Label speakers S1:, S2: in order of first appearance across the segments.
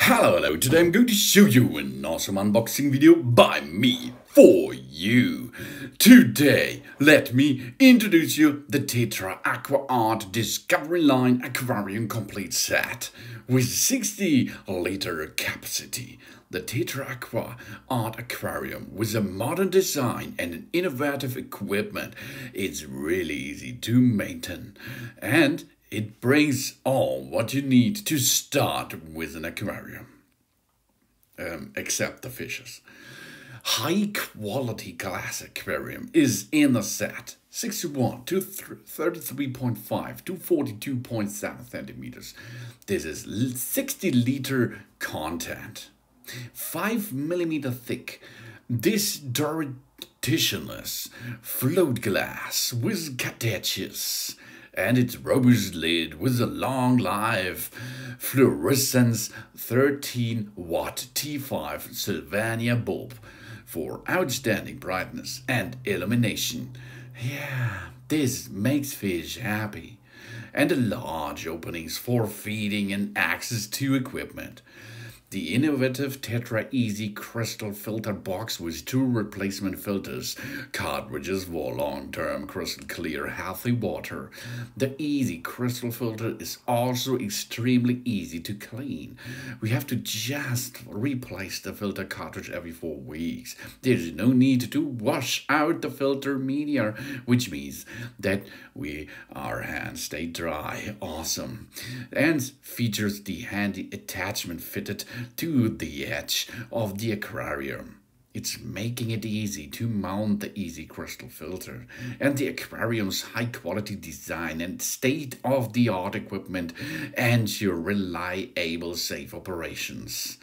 S1: Hello, today I'm going to show you an awesome unboxing video by me for you. Today, let me introduce you the Tetra AquaArt Discovery Line Aquarium Complete Set with 60-liter capacity. The Tetra AquaArt Aquarium with a modern design and an innovative equipment is really easy to maintain, and it brings all what you need to start with an aquarium, except the fishes. High quality glass aquarium is in the set. 61 to 33.5 to 42.7 centimeters. This is 60-liter content. 5mm thick. This dimensionless float glass with cateches and its robust lid with a long life fluorescence 13-watt T5 Sylvania bulb for outstanding brightness and illumination. Yeah, this makes fish happy. And large openings for feeding and access to equipment. The innovative Tetra EasyCrystal FilterBox with 2 replacement filters, cartridges for long-term crystal clear healthy water. The EasyCrystal filter is also extremely easy to clean. We have to just replace the filter cartridge every 4 weeks. There's no need to wash out the filter media, which means that our hands stay dry. Awesome. And features the handy attachment fitted to the edge of the aquarium. It's making it easy to mount the EasyCrystal filter, and the aquarium's high-quality design and state-of-the-art equipment ensure reliable, safe operations.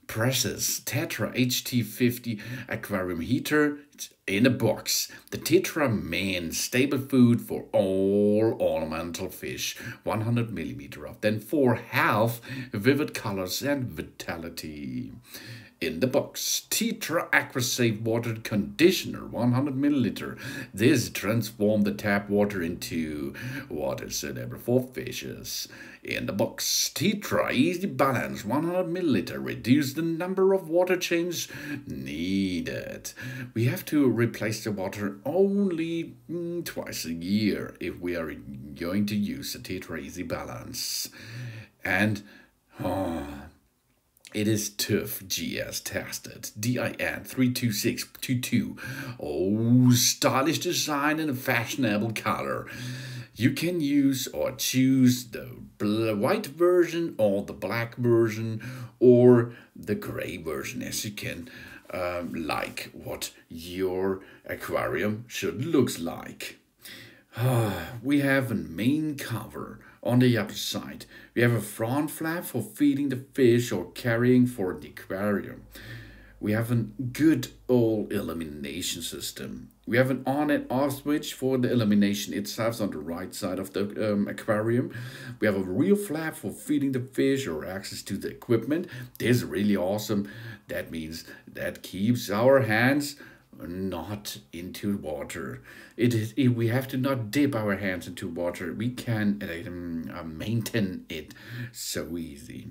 S1: Precious Tetra HT50 aquarium heater in a box. The Tetra main stable food for all ornamental fish, 100mm of them for health, vivid colors and vitality. In the box, Tetra AquaSafe water conditioner, 100ml. This transforms the tap water into water suitable for fishes. In the box, Tetra Easy Balance, 100ml. Reduce the number of water changes needed. We have to replace the water only twice a year if we are going to use the Tetra Easy Balance. And it is TÜV GS tested, DIN 32622. Oh, stylish design and a fashionable color. You can use or choose the white version or the black version or the gray version, as you can like what your aquarium should look like. We have a main cover on the upper side. We have a front flap for feeding the fish or carrying for the aquarium. We have a good old illumination system. We have an on and off switch for the illumination itself on the right side of the aquarium. We have a real flap for feeding the fish or access to the equipment. This is really awesome. That means that keeps our hands not into water. We have to not dip our hands into water. We can maintain it so easy.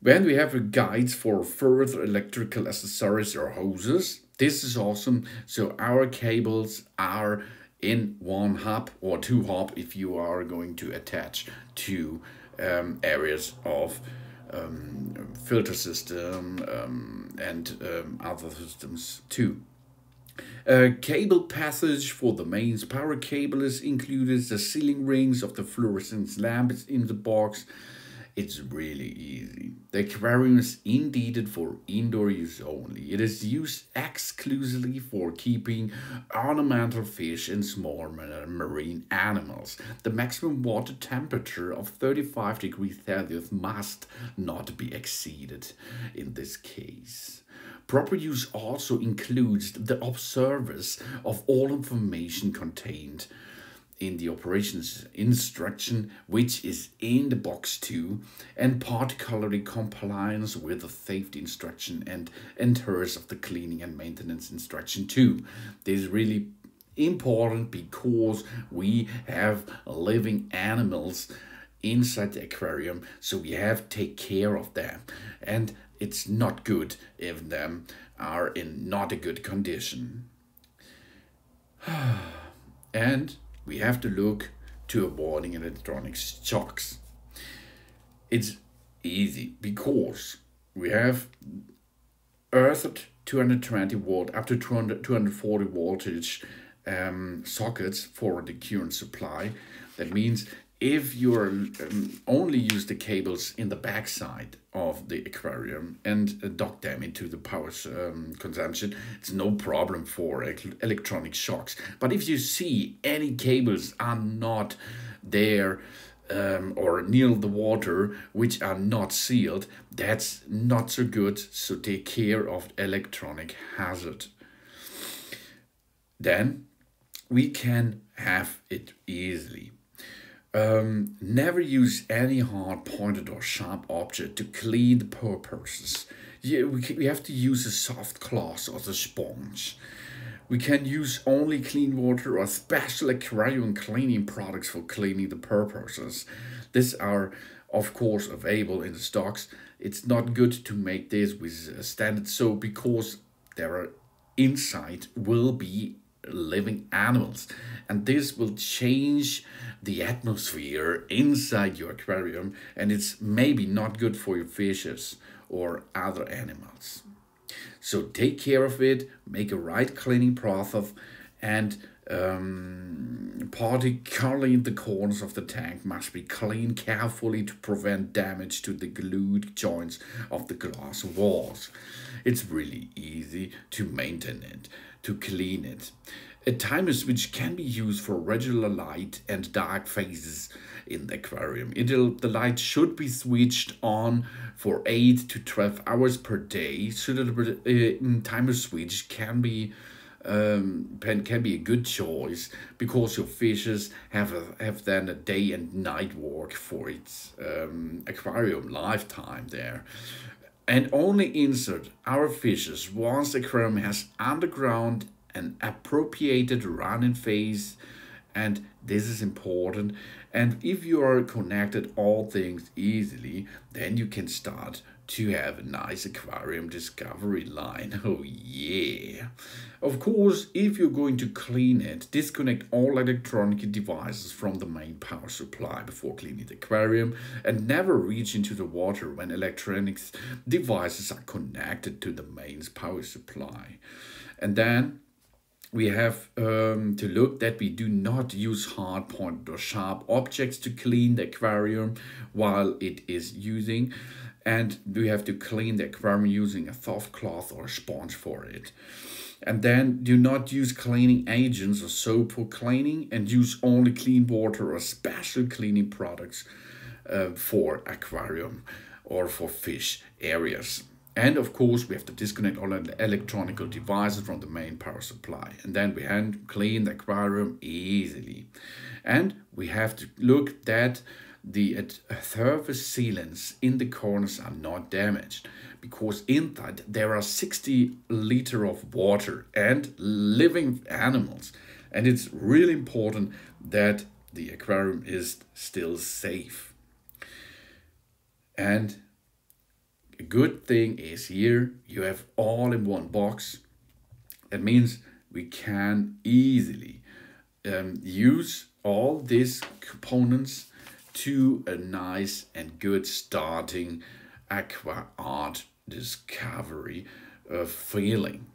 S1: Then we have guides for further electrical accessories or hoses. This is awesome. So our cables are in one hub or 2 hub if you are going to attach to areas of filter system and other systems too. Cable passage for the mains power cable is included. The ceiling rings of the fluorescence lamp is in the box. It's really easy. The aquarium is indeed for indoor use only. It is used exclusively for keeping ornamental fish and small marine animals. The maximum water temperature of 35 degrees Celsius must not be exceeded in this case. Proper use also includes the observance of all information contained in the operations instruction, which is in the box too, and particularly compliance with the safety instruction and enters of the cleaning and maintenance instruction too. This is really important because we have living animals inside the aquarium, so we have to take care of them. And it's not good if them are in not a good condition. And we have to look to avoiding electronic shocks. It's easy because we have earthed 220 volt up to 240 voltage sockets for the current supply. That means if you only use the cables in the backside of the aquarium and dock them into the power consumption, it's no problem for electronic shocks. But if you see any cables are not there or near the water, which are not sealed, that's not so good. So take care of electronic hazard. Then we can have it easily. Never use any hard pointed or sharp object to clean the purposes. We have to use a soft cloth or the sponge. We can use only clean water or special aquarium cleaning products for cleaning the purposes. These are, of course, available in the stocks. It's not good to make this with standard soap because there are inside will be living animals, and this will change the atmosphere inside your aquarium, and it's maybe not good for your fishes or other animals. So take care of it, make a right cleaning process, and particularly the corners of the tank must be cleaned carefully to prevent damage to the glued joints of the glass walls. It's really easy to maintain it, to clean it. A timer switch can be used for regular light and dark phases in the aquarium. The light should be switched on for 8 to 12 hours per day. So the timer switch can be a good choice because your fishes have then a day and night work for its aquarium lifetime there. And only insert our fishes once the aquarium has underground an appropriated running phase, and this is important. And if you are connected all things easily, then you can start to have a nice aquarium discovery line. Oh yeah. Of course, if you're going to clean it, disconnect all electronic devices from the main power supply before cleaning the aquarium, and never reach into the water when electronics devices are connected to the main power supply. And then we have to look that we do not use hard pointed or sharp objects to clean the aquarium while it is using. And we have to clean the aquarium using a soft cloth or sponge for it. And then do not use cleaning agents or soap for cleaning, and use only clean water or special cleaning products for aquarium or for fish areas. And of course, we have to disconnect all the electronic devices from the main power supply. And then we hand clean the aquarium easily. And we have to look that the surface sealants in the corners are not damaged, because inside there are 60 liters of water and living animals. And it's really important that the aquarium is still safe. And a good thing is here you have all in one box. That means we can easily use all these components to a nice and good starting AquaArt discovery feeling.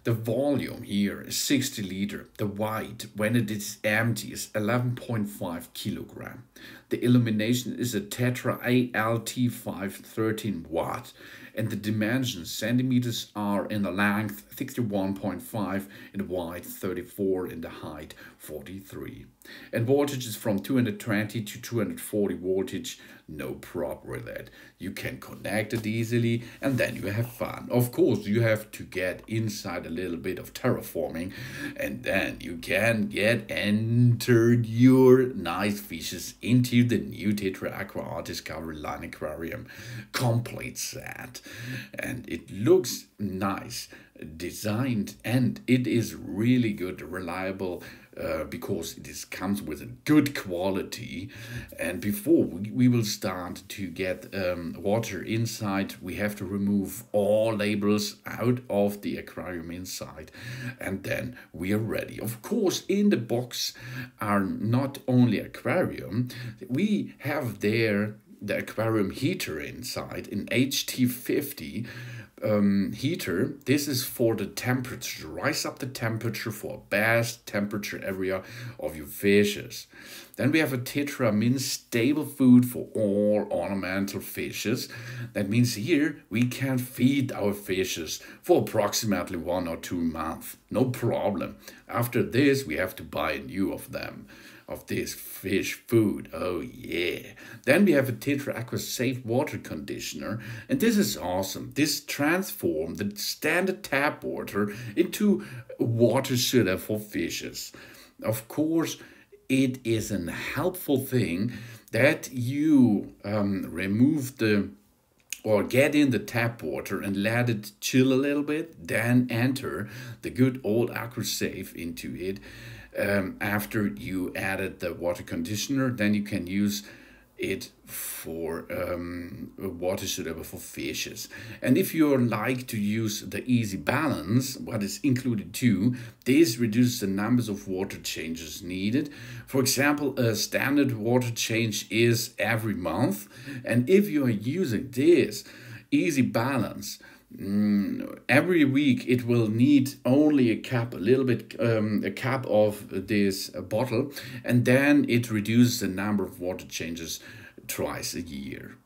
S1: The volume here is 60 liters. The weight when it is empty is 11.5 kilogram. The illumination is a Tetra AquaArt 513 watt, and the dimensions centimeters are in the length 61.5, in the width 34, in the height 43. And voltage is from 220 to 240 voltage, no problem with that. You can connect it easily, and then you have fun. Of course, you have to get inside a little bit of terraforming, and then you can enter your nice fishes into the new Tetra AquaArt Discovery Line Aquarium Complete Set. And it looks nice, designed, and it is really good, reliable because comes with a good quality. And before we will start to get water inside, we have to remove all labels out of the aquarium inside, and then we are ready. Of course, in the box are not only aquarium, we have there the aquarium heater inside, an HT50 heater. This is for the temperature, rise up the temperature for best temperature area of your fishes. Then we have a Tetra Min stable food for all ornamental fishes. That means here we can feed our fishes for approximately 1 or 2 months. No problem. After this, we have to buy a new of them, of this fish food. Oh yeah. Then we have a Tetra AquaSafe water conditioner, and this is awesome. This transforms the standard tap water into water soda for fishes. Of course, it is a helpful thing that you remove or get in the tap water and let it chill a little bit, then enter the good old AquaSafe into it. After you added the water conditioner, then you can use it for water suitable for fishes. And if you like to use the Easy Balance, what is included too, this reduces the numbers of water changes needed. For example, a standard water change is every month, and if you are using this Easy Balance, every week it will need only a cap, a cap of this bottle, and then it reduces the number of water changes twice a year.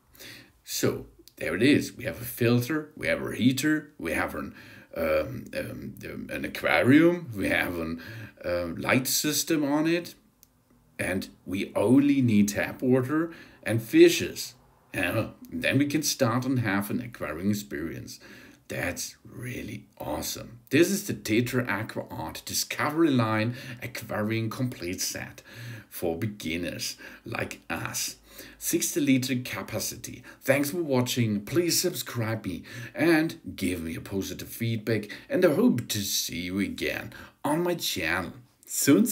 S1: So there it is. We have a filter, we have a heater, we have an aquarium, we have a light system on it, and we only need tap water and fishes. Then we can start and have an aquarium experience. That's really awesome. This is the Tetra AquaArt Discovery Line Aquarium Complete Set for beginners like us. 60-liter capacity. Thanks for watching. Please subscribe me and give me a positive feedback, and I hope to see you again on my channel soon.